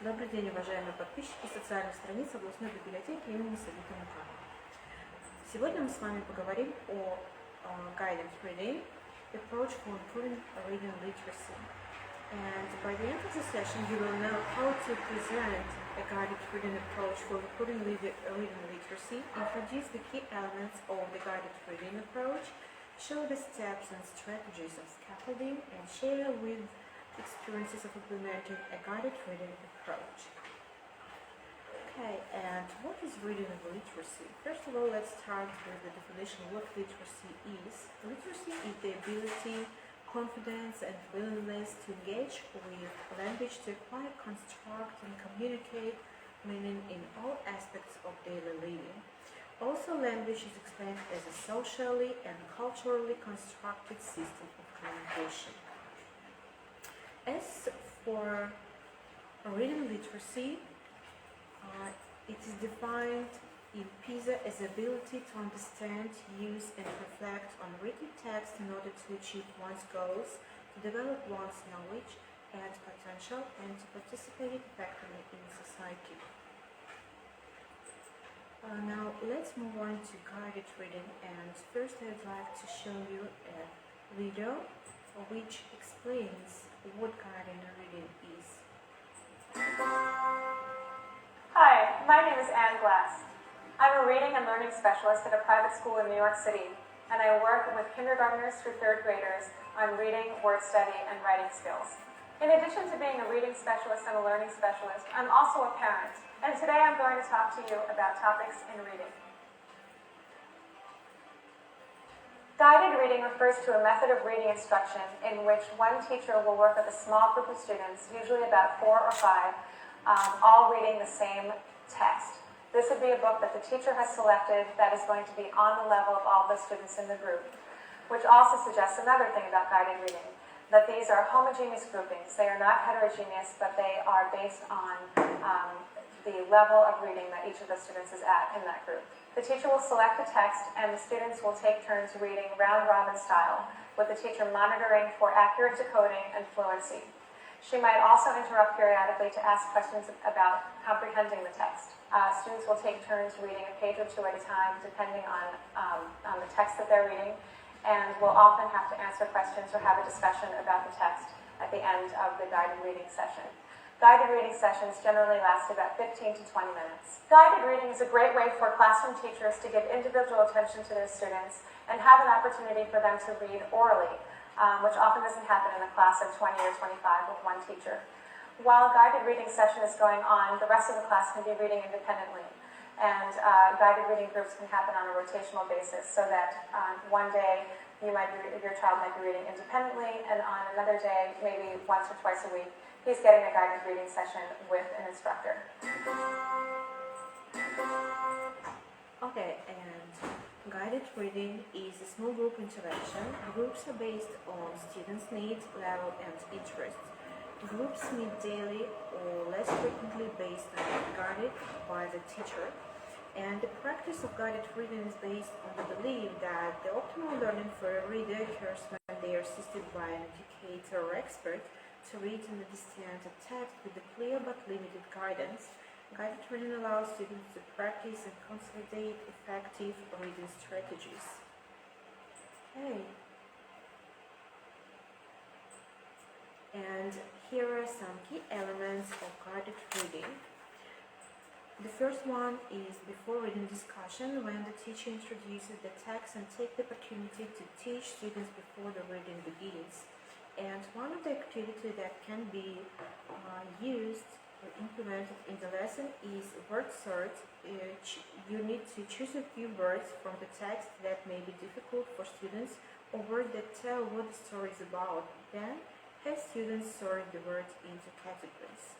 Добрый день, уважаемые подписчики социальных страниц областной библиотеки имени Савита Муканова. Сегодня мы с вами поговорим о guided reading, approach for improving reading literacy. And by the end of the session, you will know how to present a guided reading approach for improving reading literacy, introduce the key elements of the guided reading approach, show the steps and strategies of scaffolding, and share with experiences of implementing a guided reading approach. Okay, and what is reading literacy? First of all, let's start with the definition of what literacy is. Literacy is the ability, confidence, and willingness to engage with language to acquire, construct, and communicate meaning in all aspects of daily living. Also, language is explained as a socially and culturally constructed system of communication. As for reading literacy, it is defined in PISA as ability to understand, use, and reflect on written text in order to achieve one's goals, to develop one's knowledge and potential, and to participate effectively in society. Now, let's move on to guided reading, and first I'd like to show you a video which explains what guided reading is. Hi, my name is Anne Glass. I'm a reading and learning specialist at a private school in New York City, and I work with kindergartners through third graders on reading, word study, and writing skills. In addition to being a reading specialist and a learning specialist, I'm also a parent, and today I'm going to talk to you about topics in reading. Guided reading refers to a method of reading instruction in which one teacher will work with a small group of students, usually about 4 or 5, all reading the same text. This would be a book that the teacher has selected that is going to be on the level of all the students in the group, which also suggests another thing about guided reading, that these are homogeneous groupings. They are not heterogeneous, but they are based on the level of reading that each of the students is at in that group. The teacher will select a text, and the students will take turns reading round-robin style, with the teacher monitoring for accurate decoding and fluency. She might also interrupt periodically to ask questions about comprehending the text. Students will take turns reading a page or two at a time, depending on the text that they're reading, and will often have to answer questions or have a discussion about the text at the end of the guided reading session. Guided reading sessions generally last about 15 to 20 minutes. Guided reading is a great way for classroom teachers to give individual attention to their students and have an opportunity for them to read orally, which often doesn't happen in a class of 20 or 25 with one teacher. While a guided reading session is going on, the rest of the class can be reading independently. And guided reading groups can happen on a rotational basis, so that one day your child might be reading independently, and on another day, maybe once or twice a week, he's getting a guided reading session with an instructor. Okay, and guided reading is a small group interaction. Groups are based on students' needs, level, and interests. Groups meet daily or less frequently based on guided by the teacher. And the practice of guided reading is based on the belief that the optimal learning for a reader occurs when they are assisted by an educator or expert to read and understand a text with a clear but limited guidance. Guided reading allows students to practice and consolidate effective reading strategies. Okay. And here are some key elements of guided reading. The first one is before reading discussion, when the teacher introduces the text and takes the opportunity to teach students before the reading begins. And one of the activities that can be used or implemented in the lesson is word search. You need to choose a few words from the text that may be difficult for students, or words that tell what the story is about. Then have students sort the words into categories.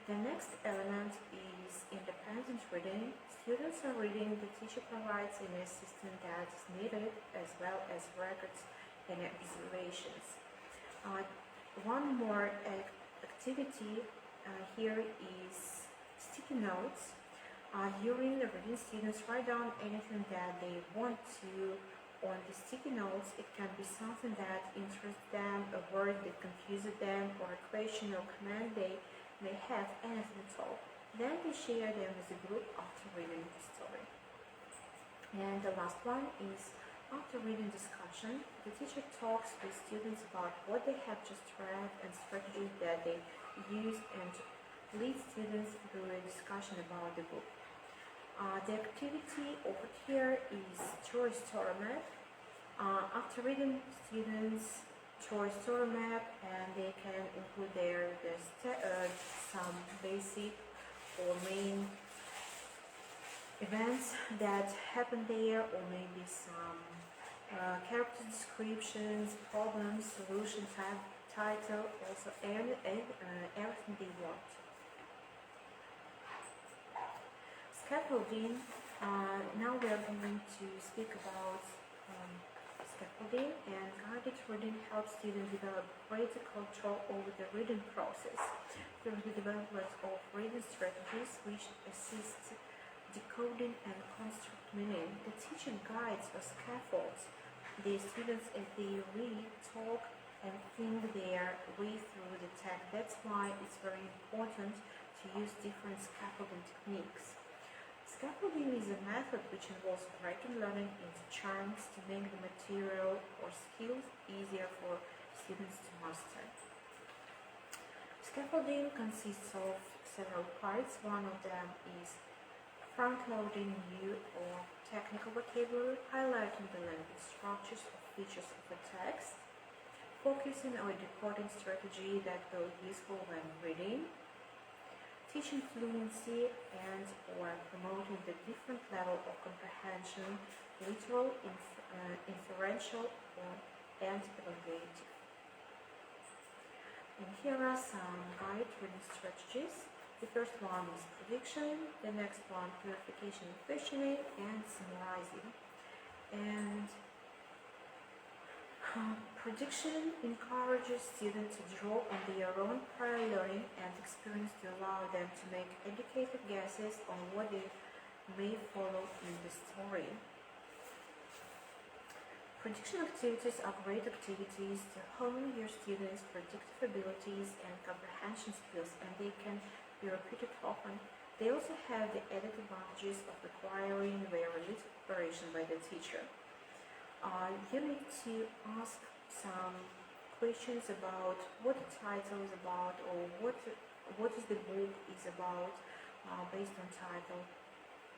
The next element is independent reading. Students are reading, the teacher provides an assistance that is needed, as well as records and observations. One more activity here is sticky notes. During the reading, students write down anything that they want to on the sticky notes. It can be something that interests them, a word that confuses them, or a question or command they may have anything at all. Then they share them as a group after reading the story. And the last one is after reading discussion. The teacher talks with students about what they have just read and strategies that they use and lead students through a discussion about the book. The activity over here is choice story map. After reading, students choice story map, and they can include there some basic or main events that happen there, or maybe some character descriptions, problems, solution, title, also everything they want. Scaffolding. Now we are going to speak about scaffolding, and guided reading helps students develop greater control over the reading process through the development of reading strategies which assist decoding and construct meaning. The teacher guides or scaffolds the students as they read, talk, and think their way through the text. That's why it's very important to use different scaffolding techniques. Scaffolding is a method which involves breaking learning into chunks to make the material or skills easier for students to master. Scaffolding consists of several parts. One of them is front-loading new or technical vocabulary, highlighting the language structures or features of a text, focusing on a decoding strategy that will be useful when reading, teaching fluency and or promoting the different level of comprehension, literal, inferential, and evaluative. And here are some guide reading strategies. The first one is prediction, the next one clarification and questioning, and summarizing. And prediction encourages students to draw on their own prior learning and experience to allow them to make educated guesses on what they may follow in the story. Prediction activities are great activities to hone your students' predictive abilities and comprehension skills, and they can be repeated often. They also have the added advantages of requiring very little preparation by the teacher. You need to ask some questions about what the title is about, or what is the book is about based on title.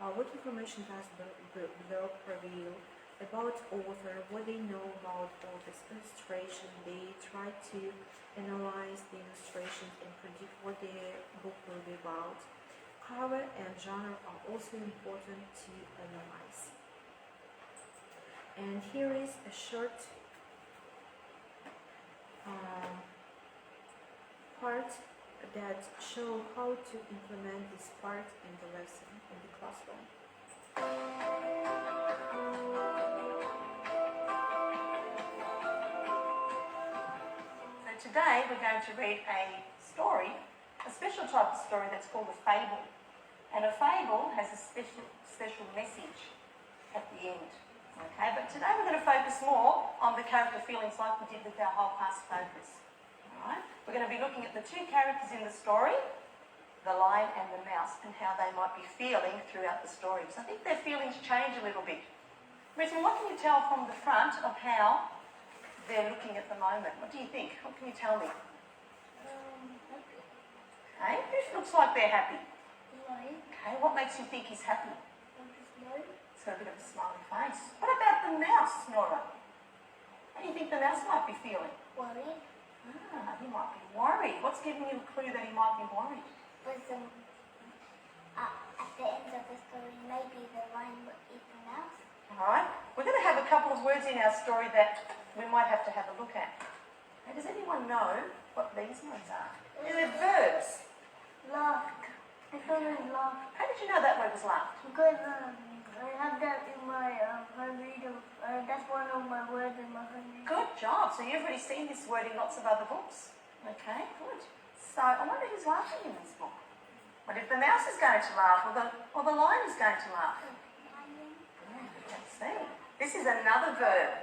What information does the blog reveal about author, what they know about author's illustration. They try to analyze the illustrations and predict what the book will be about. Cover and genre are also important to analyze. And here is a short part that show how to implement this part in the lesson in the classroom. So today we're going to read a story, a special type of story that's called a fable. And a fable has a special message at the end. Okay, but today we're going to focus more on the character feelings like we did with our whole past focus. Alright, we're going to be looking at the two characters in the story, the lion and the mouse, and how they might be feeling throughout the story. So I think their feelings change a little bit. Rita, what can you tell from the front of how they're looking at the moment? What do you think? What can you tell me? Happy. Okay, who looks like they're happy? Lion. Okay, what makes you think he's happy? Smile. It's got a bit of a smiling face. What about the mouse, Nora? How do you think the mouse might be feeling? Worried. He might be worried. What's giving you a clue that he might be worried? But at the end of the story, maybe the lion will eat the mouse. Alright, we're going to have a couple of words in our story that we might have to have a look at. Now, does anyone know what these ones are? They're verbs. Laughed. I thought it laughed. How did you know that word was laughed? Because I have that in my hand reader. That's one of my words in my hand reader. Good job. So you've already seen this word in lots of other books. Okay, good. So I wonder who's laughing in this book. What if the mouse is going to laugh, or the lion is going to laugh? Let's see. This is another verb.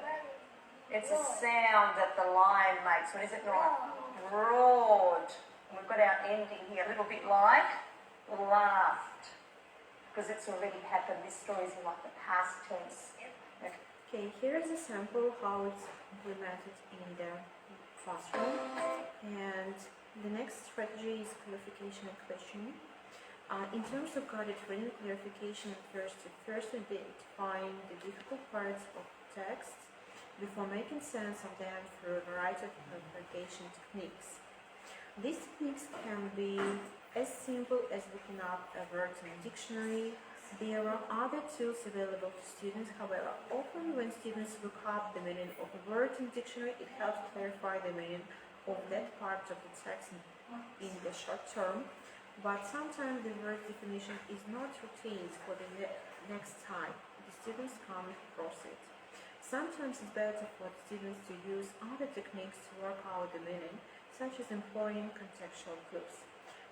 It's a sound that the lion makes. What is it, Nora? Roared. And we've got our ending here, a little bit like laughed, because it's already happened. This story is in like the past tense. Okay, here is a sample how it's implemented in the classroom. And the next strategy is clarification and questioning. In terms of guided reading, clarification refers to first identifying the difficult parts of text before making sense of them through a variety of clarification techniques. These techniques can be as simple as looking up a word in a dictionary. There are other tools available to students. However, often when students look up the meaning of a word in a dictionary, it helps clarify the meaning of that part of the text in the short term. But sometimes the word definition is not retained for the next time the students come across it. Sometimes it's better for the students to use other techniques to work out the meaning, such as employing contextual clues.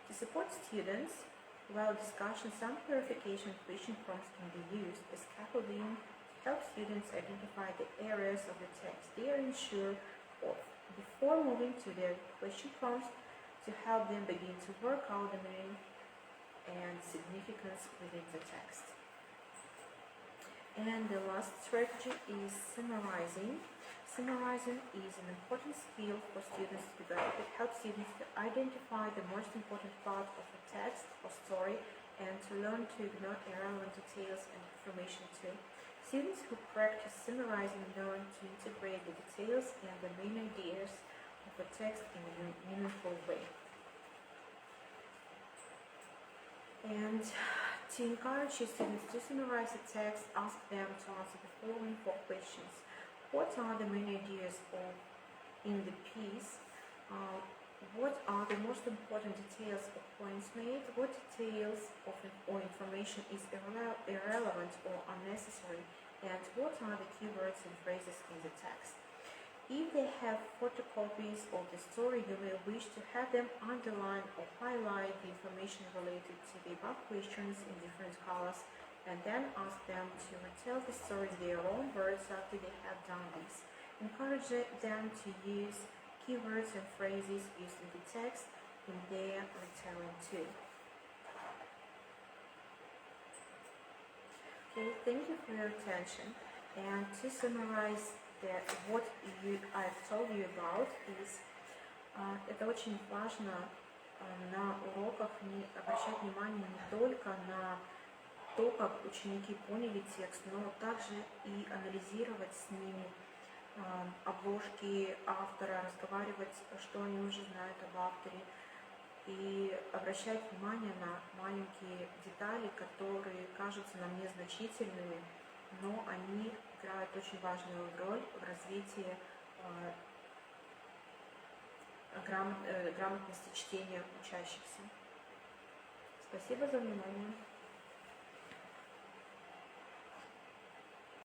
To support students, while discussion, some clarification question prompts can be used as scaffolding to help students identify the areas of the text they are unsure of before moving to the question prompts, to help them begin to work out the meaning and significance within the text. And the last strategy is summarizing. Summarizing is an important skill for students to develop. It helps students to identify the most important part of a text or story and to learn to ignore irrelevant details and information too. Students who practice summarizing learn to integrate the details and the main ideas of a text in a meaningful way. And to encourage your students to summarize the text, ask them to answer the following 4 questions. What are the main ideas in the piece? What are the most important details or points made? What details or information is irrelevant or unnecessary? And what are the keywords and phrases in the text? If they have photocopies of the story, you may wish to have them underline or highlight the information related to the above questions in different colors, and then ask them to retell the story in their own words after they have done this. Encourage them to use keywords and phrases used in the text in their retelling too. Okay, thank you for your attention. And to summarize what I've told you about is, это очень важно на уроках не обращать внимание не только на то, как ученики поняли текст, но также и анализировать с ними обложки автора, разговаривать, что они уже знают об авторе, и обращать внимание на маленькие детали, которые кажутся нам незначительными, но они играют очень важную роль в развитии грамотности чтения учащихся. Спасибо за внимание.